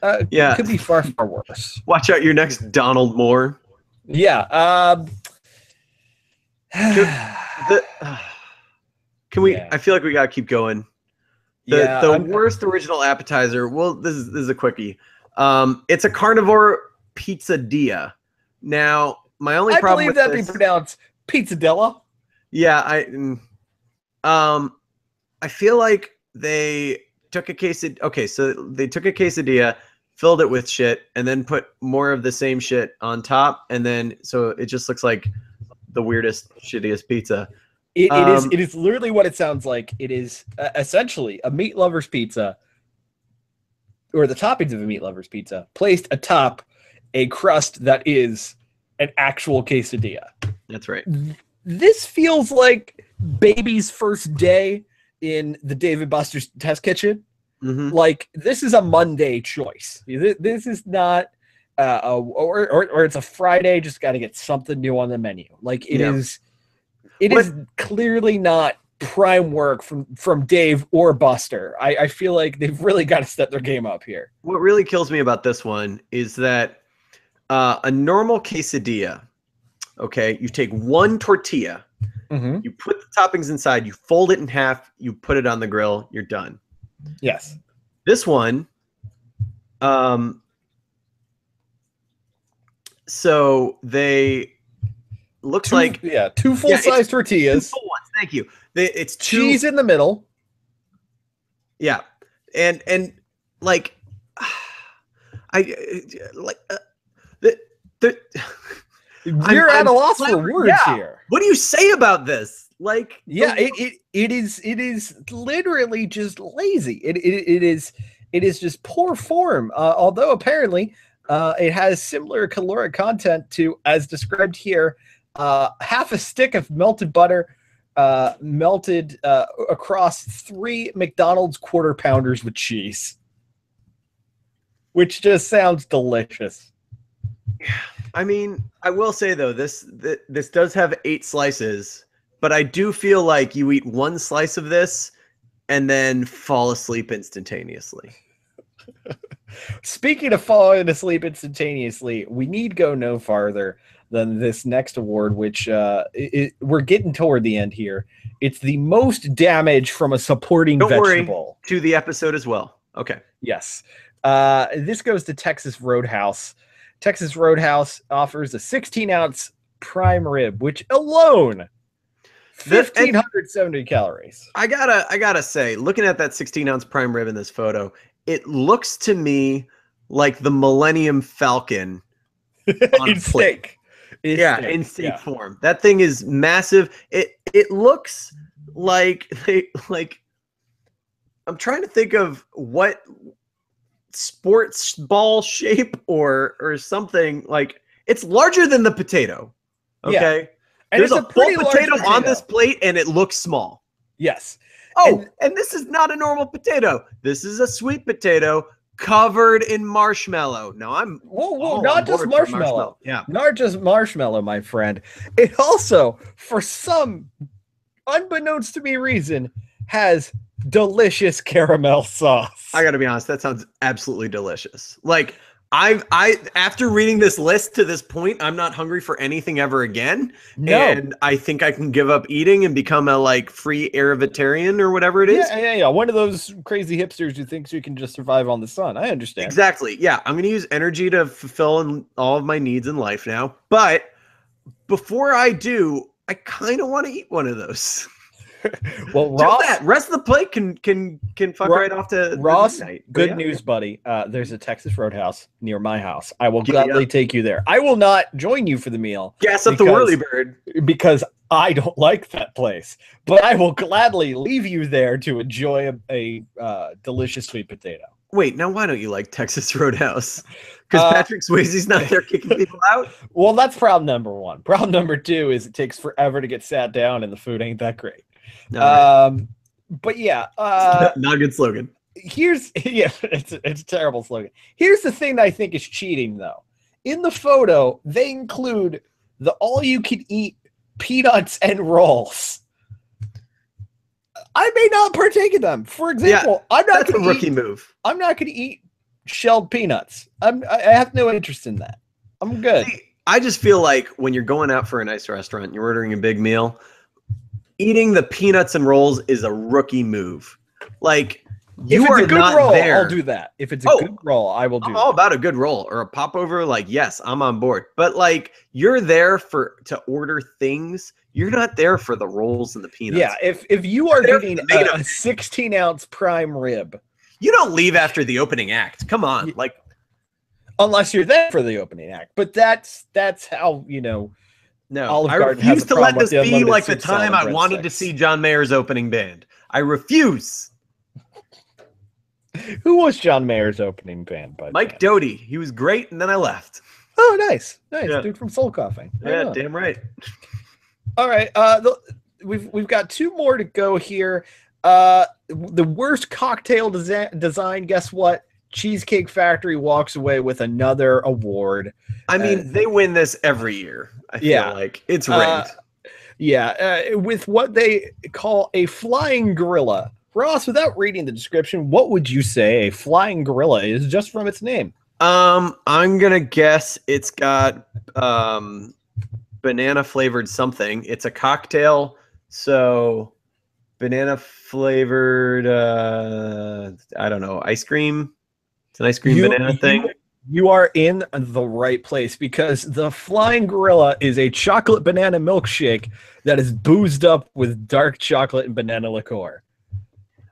S1: it could be far, far worse.
S2: Watch out your next Donald Moore.
S1: Yeah.
S2: Can we? I feel like we got to keep going. The worst original appetizer. Well, this is a quickie. It's a carnivore pizzadilla. Now, my only problem with
S1: that be pronounced pizzadilla.
S2: Yeah, I feel like they took a they took a quesadilla, filled it with shit, and then put more of the same shit on top, and then so it just looks like the weirdest, shittiest pizza.
S1: It is literally what it sounds like. It is essentially a meat lover's pizza, or the toppings of a meat lover's pizza, placed atop a crust that is an actual quesadilla.
S2: That's right.
S1: This feels like baby's first day in the David Buster's test kitchen. Mm-hmm. Like, this is a Monday choice. This is not or it's a Friday, just got to get something new on the menu. Like, it is clearly not prime work from Dave or Buster. I feel like they've really got to step their game up here.
S2: What really kills me about this one is that a normal quesadilla, okay, you take one tortilla, you put the toppings inside, you fold it in half, you put it on the grill, you're done.
S1: Yes.
S2: This one, so they looks like
S1: two full-size tortillas.
S2: Two full ones. Thank you. It's
S1: cheese in the middle.
S2: Yeah, and like I like
S1: you're at a loss for words here.
S2: What do you say about this? Like,
S1: it is literally just lazy. It is just poor form. Although apparently it has similar caloric content to, as described here, half a stick of melted butter melted across 3 McDonald's quarter pounders with cheese, which just sounds delicious.
S2: I mean, I will say though, this does have 8 slices, but I do feel like you eat one slice of this and then fall asleep instantaneously.
S1: Speaking of falling asleep instantaneously, we need go no farther than this next award, which we're getting toward the end here. It's the most damage from a supporting vegetable.
S2: To the episode as well. Okay.
S1: Yes. This goes to Texas Roadhouse. Texas Roadhouse offers a 16-ounce prime rib, which alone 1,570 calories.
S2: I gotta say, looking at that 16-ounce prime rib in this photo, it looks to me like the Millennium Falcon on
S1: in steak.
S2: In steak form. That thing is massive. It looks like I'm trying to think of what sports ball shape or something. Like, it's larger than the potato. Okay.
S1: Yeah. And
S2: there's
S1: it's
S2: a full potato on this plate and it looks small.
S1: Yes.
S2: Oh, and this is not a normal potato. This is a sweet potato covered in marshmallow. Now I'm
S1: not just marshmallow.
S2: Yeah.
S1: Not just marshmallow, my friend. It also, for some unbeknownst to me reason, has delicious caramel sauce.
S2: I gotta be honest, that sounds absolutely delicious. Like, I after reading this list to this point, I'm not hungry for anything ever again.
S1: No.
S2: And I think I can give up eating and become a free Airvetarian or whatever it is.
S1: Yeah. One of those crazy hipsters who thinks you can just survive on the sun. I understand.
S2: Exactly. Yeah. I'm going to use energy to fulfill all of my needs in life now. But before I do, I kind of want to eat one of those.
S1: Well, Ross,
S2: rest of the plate can fuck right off to
S1: Ross.
S2: Midnight.
S1: Good news, buddy. There's a Texas Roadhouse near my house. I will gladly take you there. I will not join you for the meal.
S2: Gas up the whirlybird
S1: because I don't like that place. But I will gladly leave you there to enjoy a delicious sweet potato.
S2: Wait, now why don't you like Texas Roadhouse? Because Patrick Swayze's not there kicking people out?
S1: Well, that's problem number 1. Problem number 2 is it takes forever to get sat down and the food ain't that great. But yeah,
S2: not a good slogan.
S1: It's a terrible slogan. Here's the thing that I think is cheating though. In the photo, they include the all-you-can-eat peanuts and rolls. I may not partake in them. For example,
S2: that's a rookie move.
S1: I'm not going to eat shelled peanuts. I have no interest in that. I'm good.
S2: See, I just feel like when you're going out for a nice restaurant, you're ordering a big meal, eating the peanuts and rolls is a rookie move. Like, you are not
S1: roll,
S2: there.
S1: I'll do that. If it's a good roll, I will do
S2: I'm all about a good roll or a popover. Like, yes, I'm on board. But like, you're there to order things. You're not there for the rolls and the peanuts.
S1: Yeah, if you are getting a 16-ounce prime rib,
S2: you don't leave after the opening act. Come on,
S1: unless you're there for the opening act. But that's how
S2: No,
S1: Olive
S2: I
S1: Garden
S2: refuse to let this be like the
S1: soup
S2: time I wanted to see John Mayer's opening band. I refuse.
S1: Who was John Mayer's opening band?
S2: Mike Doty. He was great, and then I left.
S1: Oh, nice.
S2: Yeah.
S1: Dude from Soul Coughing.
S2: Yeah, damn right.
S1: All right. We've got 2 more to go here. The worst cocktail design. Guess what? Cheesecake Factory walks away with another award.
S2: I mean, they win this every year. I feel like it's rigged.
S1: with what they call a flying gorilla. Ross, without reading the description, what would you say a flying gorilla is just from its name?
S2: I'm gonna guess it's got banana flavored something. It's a cocktail, so banana flavored I don't know, ice cream. It's an ice cream banana thing.
S1: You are in the right place because the flying gorilla is a chocolate banana milkshake that is boozed up with dark chocolate and banana liqueur.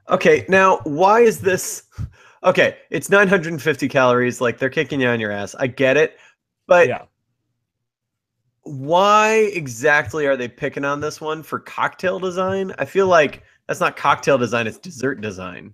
S2: Okay, now why is this? Okay, it's 950 calories. Like, they're kicking you on your ass. I get it, but
S1: yeah.
S2: Why exactly are they picking on this one for cocktail design? I feel like that's not cocktail design; it's dessert design.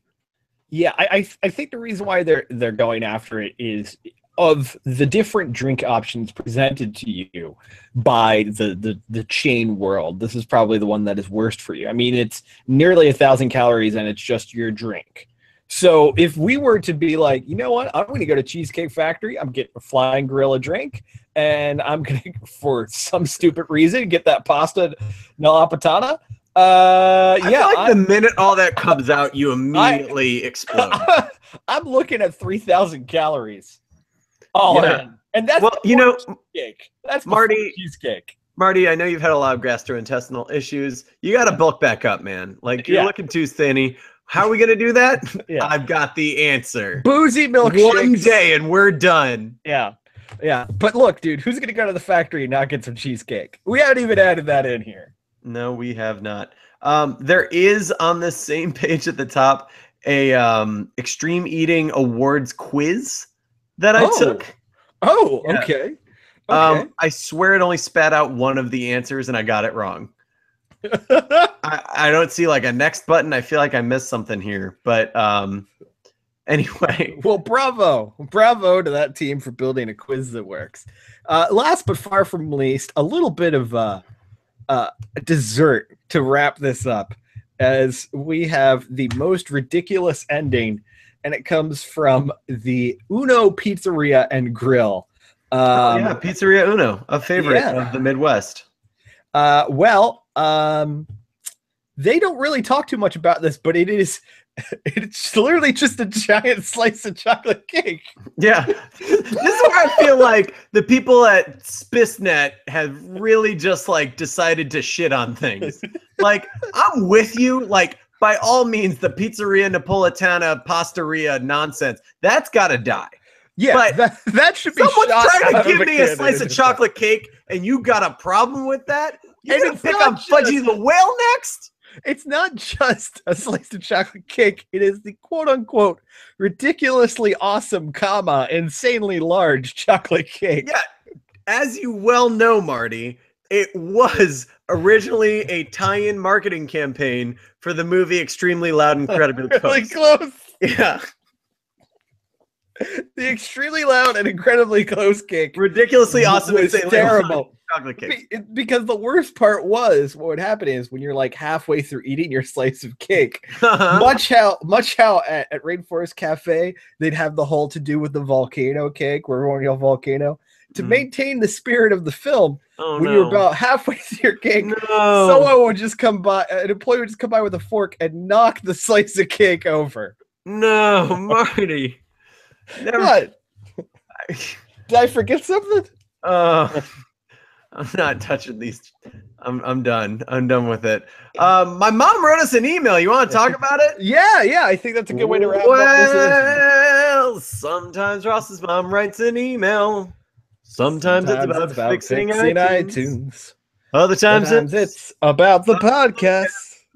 S1: Yeah, I think the reason why they're going after it is of the different drink options presented to you by the chain world. This is probably the one that is worst for you. I mean, it's nearly 1,000 calories and it's just your drink. So if we were to be like, you know what, I'm going to go to Cheesecake Factory, I'm getting a flying gorilla drink, and I'm going to, for some stupid reason, get that pasta nella patana.
S2: I feel like the minute all that comes out, you immediately explode.
S1: I'm looking at 3,000 calories. All in. And that's cheesecake. That's
S2: Marty
S1: cheesecake.
S2: Marty, I know you've had a lot of gastrointestinal issues. You got to bulk back up, man. Like, you're looking too thinny. How are we going to do that? I've got the answer.
S1: Boozy milkshakes.
S2: One day and we're done.
S1: Yeah. But look, dude, who's going to go to the factory and not get some cheesecake? We haven't even added that in here.
S2: No, we have not. There is on this same page at the top a extreme eating awards quiz that I took.
S1: Oh, okay.
S2: I swear it only spat out one of the answers and I got it wrong. I don't see like a next button. I feel like I missed something here, but anyway.
S1: Well, bravo to that team for building a quiz that works. Last but far from least, a little bit of dessert to wrap this up, as we have the most ridiculous ending, and it comes from the Uno Pizzeria and Grill.
S2: Pizzeria Uno, a favorite of the Midwest.
S1: They don't really talk too much about this, but it's literally just a giant slice of chocolate cake.
S2: Yeah. This is where I feel like the people at Spissnet have really just like decided to shit on things. Like, I'm with you. Like, by all means, the Pizzeria Napolitana Pastaria nonsense, that's got to die.
S1: Yeah, but that should be.
S2: Someone's trying to give me a slice of chocolate cake, and you got a problem with that? You're gonna pick on Fudgy the Whale next?
S1: It's not just a slice of chocolate cake. It is the quote-unquote ridiculously awesome, insanely large chocolate cake.
S2: Yeah, as you well know, Marty, it was originally a tie-in marketing campaign for the movie Extremely Loud and Incredibly Close.
S1: Really close.
S2: Yeah.
S1: The extremely loud and incredibly close cake,
S2: ridiculously awesome,
S1: was terrible.
S2: Chocolate cake.
S1: Because the worst part was, what would happen is when you're like halfway through eating your slice of cake, much how at Rainforest Cafe they'd have the whole to do with the volcano cake, where everyone yelled volcano, to maintain the spirit of the film. When you're about halfway through your cake, someone would just come by, an employee would just come by with a fork and knock the slice of cake over.
S2: No, Marty.
S1: What? Did I forget something?
S2: I'm not touching these. I'm done. I'm done with it. My mom wrote us an email. You want to talk about it?
S1: Yeah. I think that's a good way to wrap up this.
S2: Well, sometimes Ross's mom writes an email. Sometimes it's about fixing iTunes. Other times it's
S1: about the podcast.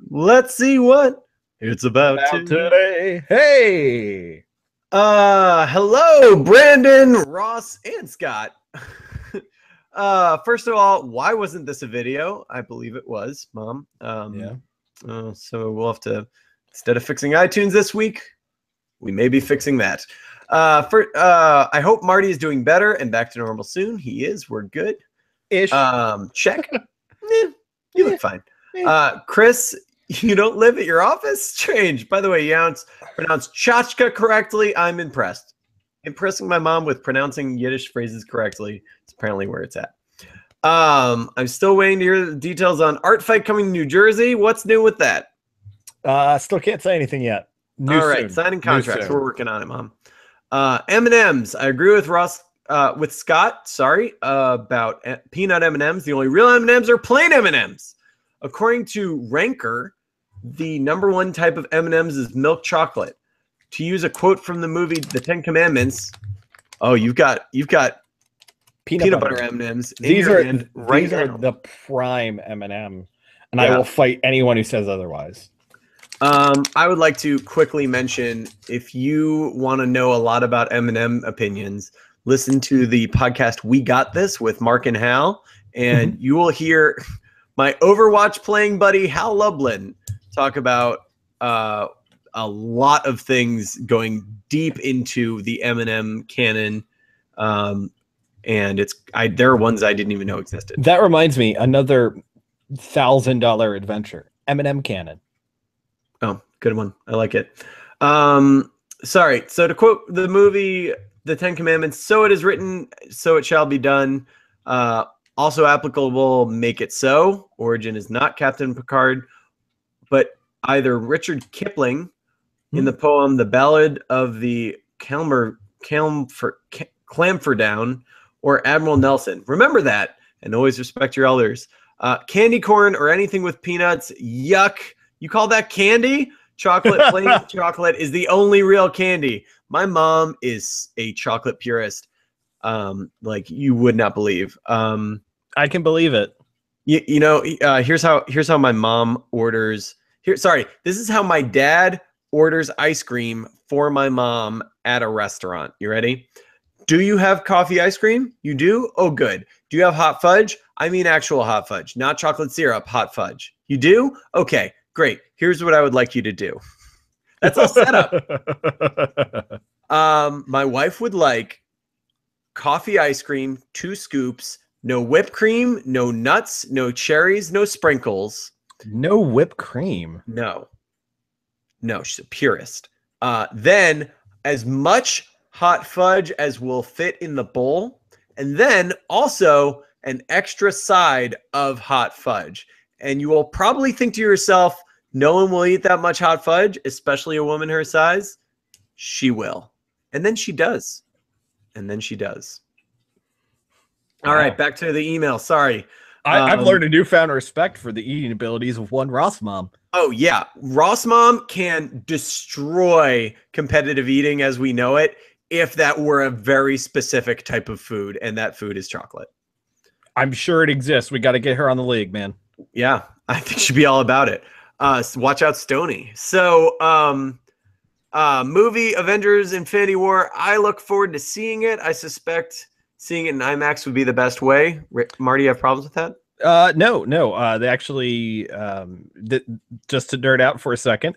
S2: Let's see what it's about
S1: today. Hey.
S2: Hello, Brandon, Ross, and Scott. First of all, why wasn't this a video? I believe it was, Mom. So we'll have to, instead of fixing iTunes this week, we may be fixing that. I hope Marty is doing better and back to normal soon. He is. We're good.
S1: Ish.
S2: Check. You look fine. Chris, you don't live at your office? Strange. By the way, you pronounced tchotchke correctly. I'm impressed. Impressing my mom with pronouncing Yiddish phrases correctly is apparently where it's at. I'm still waiting to hear the details on Art Fight coming to New Jersey. What's new with that?
S1: Still can't say anything yet.
S2: All right, signing contracts. We're working on it, Mom. M&Ms. I agree with Scott. Sorry, about peanut M&Ms. The only real M&Ms are plain M&Ms. According to Ranker, the #1 type of M&Ms is milk chocolate. To use a quote from the movie The Ten Commandments, oh, you've got peanut butter M&Ms.
S1: These are
S2: now.
S1: the prime M&M, and I will fight anyone who says otherwise.
S2: I would like to quickly mention, if you want to know a lot about M&M opinions, listen to the podcast We Got This with Mark and Hal, and you will hear my Overwatch playing buddy Hal Lublin talk about a lot of things going deep into the M&M canon, and there are ones I didn't even know existed.
S1: That reminds me, another $1,000 adventure, M&M canon.
S2: Oh, good one. I like it. Sorry. So to quote the movie, The Ten Commandments, so it is written, so it shall be done. Also applicable, make it so. Origin is not Captain Picard, but either Richard Kipling in the poem The Ballad of the Clamforddown, or Admiral Nelson. Remember that, and always respect your elders. Candy corn or anything with peanuts, yuck. You call that candy? Chocolate, plain chocolate is the only real candy. My mom is a chocolate purist, like you would not believe.
S1: I can believe it.
S2: Here's how my mom orders. This is how my dad orders ice cream for my mom at a restaurant. You ready? Do you have coffee ice cream? You do? Oh, good. Do you have hot fudge? I mean actual hot fudge, not chocolate syrup, hot fudge. You do? Okay. Great. Here's what I would like you to do. That's all set up. My wife would like coffee ice cream, 2 scoops, no whipped cream, no nuts, no cherries, no sprinkles.
S1: No whipped cream.
S2: No, she's a purist. Then as much hot fudge as will fit in the bowl, and then also an extra side of hot fudge. And you will probably think to yourself, no one will eat that much hot fudge, especially a woman her size. She will. And then she does. All right, back to the email. Sorry.
S1: I've learned a newfound respect for the eating abilities of one Ross Mom.
S2: Oh, yeah. Ross Mom can destroy competitive eating as we know it if that were a very specific type of food, and that food is chocolate.
S1: I'm sure it exists. We got to get her on the league, man.
S2: Yeah, I think she'd be all about it. Watch out, Stoney. So, movie Avengers Infinity War. I look forward to seeing it. I suspect seeing it in IMAX would be the best way. Marty, you have problems with that?
S1: No. They actually, just to nerd out for a second,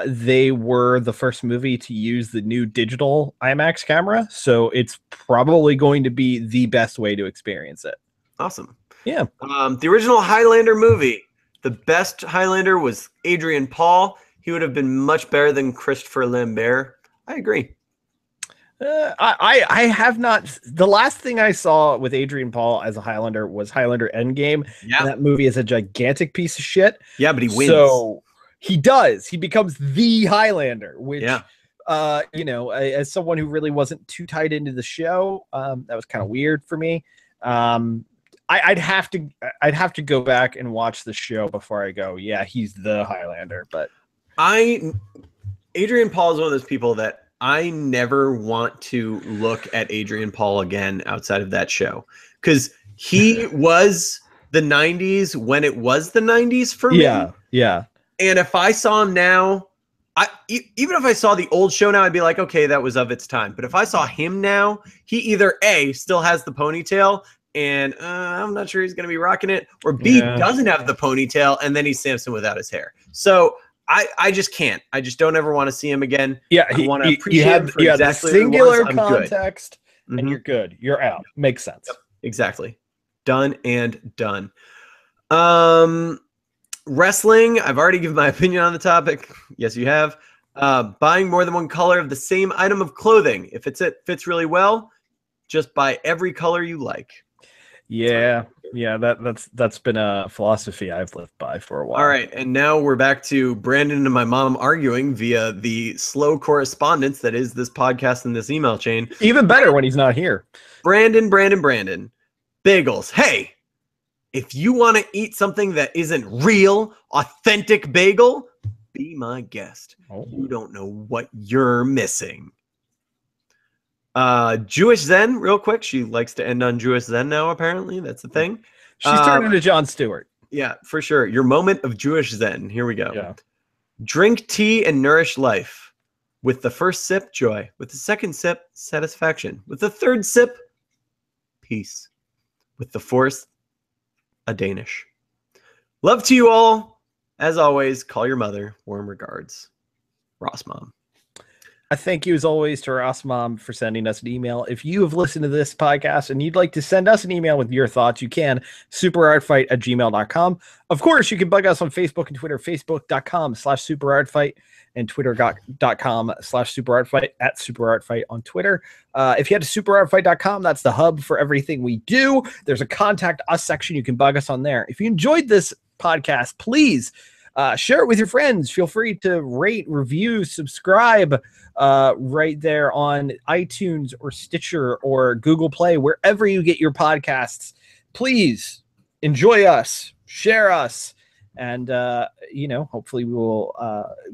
S1: they were the first movie to use the new digital IMAX camera. So it's probably going to be the best way to experience it.
S2: Awesome.
S1: Yeah.
S2: The original Highlander movie. The best Highlander was Adrienne Paul. He would have been much better than Christopher Lambert. I agree.
S1: I have not. The last thing I saw with Adrienne Paul as a Highlander was Highlander Endgame. Yeah. And that movie is a gigantic piece of shit.
S2: Yeah, but he wins.
S1: So he does. He becomes the Highlander, which, as someone who really wasn't too tied into the show, that was kind of weird for me. I'd have to go back and watch the show before I go, yeah, he's the Highlander. But
S2: Adrienne Paul is one of those people that I never want to look at Adrienne Paul again outside of that show, because he was the 90s when it was the 90s for me.
S1: Yeah.
S2: And if I saw him now, even if I saw the old show now, I'd be like, okay, that was of its time. But if I saw him now, he either A, still has the ponytail, and I'm not sure he's going to be rocking it, or B, doesn't have the ponytail, and then he's Samson without his hair. So I just can't. I just don't ever want to see him again.
S1: Yeah,
S2: I want to appreciate him for exactly
S1: the singular
S2: what
S1: context, and you're good. You're out. Makes sense.
S2: Yep, exactly. Done and done. Wrestling. I've already given my opinion on the topic. Yes, you have. Buying more than one color of the same item of clothing. If it fits really well, just buy every color you like.
S1: Yeah. Yeah, that's been a philosophy I've lived by for a while.
S2: All right, and now we're back to Brandon and my mom arguing via the slow correspondence that is this podcast and this email chain.
S1: Even better when he's not here.
S2: Brandon. Bagels. Hey, if you want to eat something that isn't real, authentic bagel, be my guest.
S1: Oh.
S2: You don't know what you're missing. Jewish Zen, real quick. She likes to end on Jewish Zen now, apparently. That's the thing.
S1: She's turned into Jon Stewart.
S2: Yeah, for sure. Your moment of Jewish Zen. Here we go.
S1: Yeah.
S2: Drink tea and nourish life. With the first sip, joy. With the second sip, satisfaction. With the third sip, peace. With the fourth, a Danish. Love to you all. As always, call your mother. Warm regards. Ross Mom.
S1: I thank you as always to Ross Mom for sending us an email. If you have listened to this podcast and you'd like to send us an email with your thoughts, you can. superartfight@gmail.com. Of course, you can bug us on Facebook and Twitter, facebook.com/superartfight and twitter.com/superartfight @superartfight on Twitter. If you head to superartfight.com, that's the hub for everything we do. There's a contact us section. You can bug us on there. If you enjoyed this podcast, please share it with your friends. Feel free to rate, review, subscribe right there on iTunes or Stitcher or Google Play, wherever you get your podcasts. Please enjoy us, share us, and hopefully we will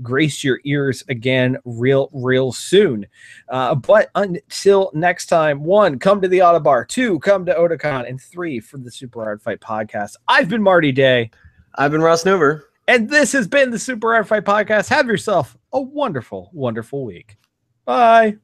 S1: grace your ears again real soon. But until next time, 1, come to the Autobar, 2, come to Otakon, and 3, for the Super Art Fight podcast. I've been Marty Day.
S2: I've been Ross Nover.
S1: And this has been the Super Art Fight podcast. Have yourself a wonderful, wonderful week. Bye.